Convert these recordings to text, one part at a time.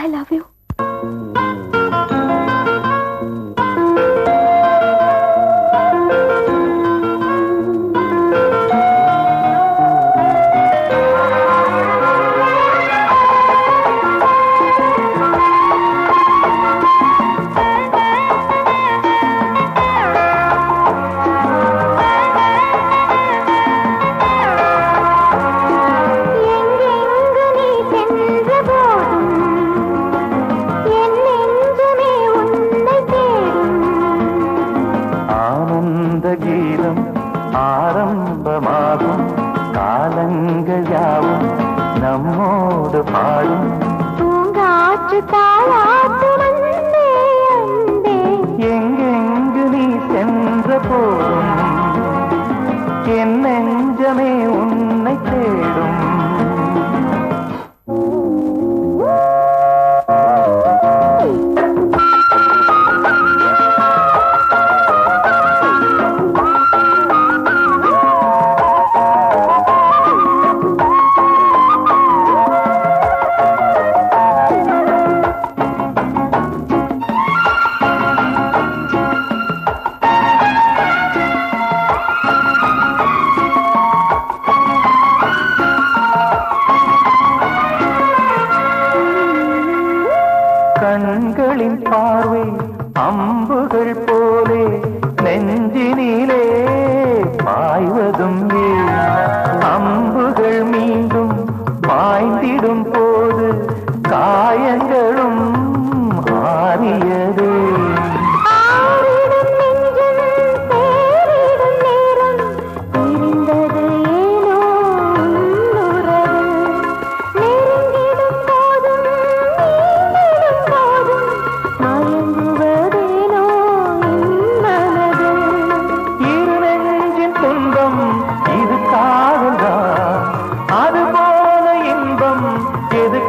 I love you. ஆரம்பமாகும் காலங்கள் யாவும் நம்மோடு பாடும் பூங்காற்று தாளாட்டு வந்தே அன்பே. எங்கெங்கு நீ சென்ற போதும் என் நெஞ்சமே உன்னை தேடும். கண்களின் பார்வை அம்புகள் போலே நெஞ்சினிலே பாய்வதும் அம்புகள் மீண்டும் பாய்ந்திடும் போது காயங்களும் ஆறியதே.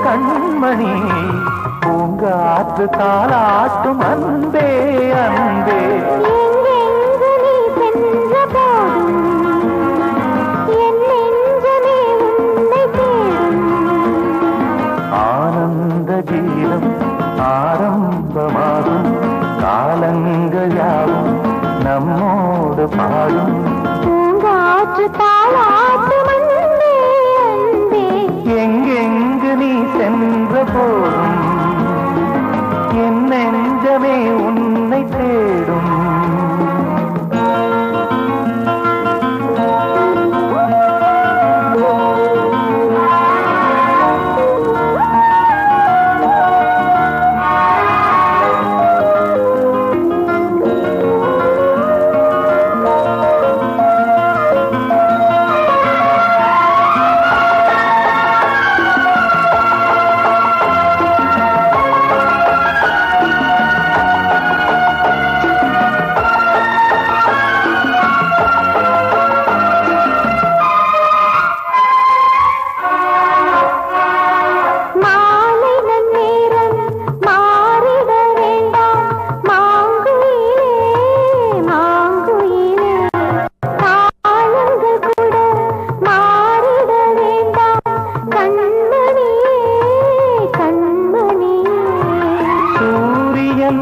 கண்மணி பூங்காற்று தாளாட்டும் அன்பே அன்பே. எங்கெங்கு நீ சென்ற போதும் என் நெஞ்சமே உன்னை தேடும். ஆனந்த கீதம் ஆரம்பமாகும் காலங்கள் யாவும் நம்மோடு பாடும் பூங்காற்று தாளாட்டும் அன்பே அன்பே. எங்கெங்கு நீ சென்ற போதும் என் நெஞ்சமே உன்னை தேடும்.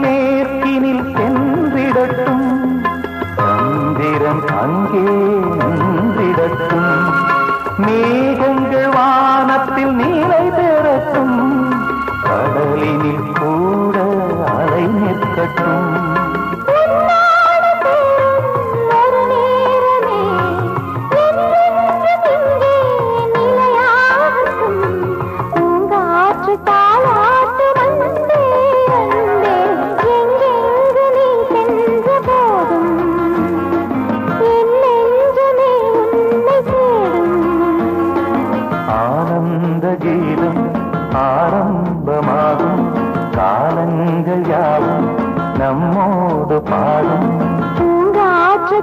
மேற்கினில் சென்றிடட்டும் சந்திரன் அங்கே நின்றிடட்டும் மேகங்கள் வானத்தில் நீலை பெறட்டும் கடலினில் கூட அலை நிற்கட்டும். ஆனந்த கீதம் ஆரம்பமாகும் காலங்கள் யாவும் நம்மோடு பாடும் பூங்காற்று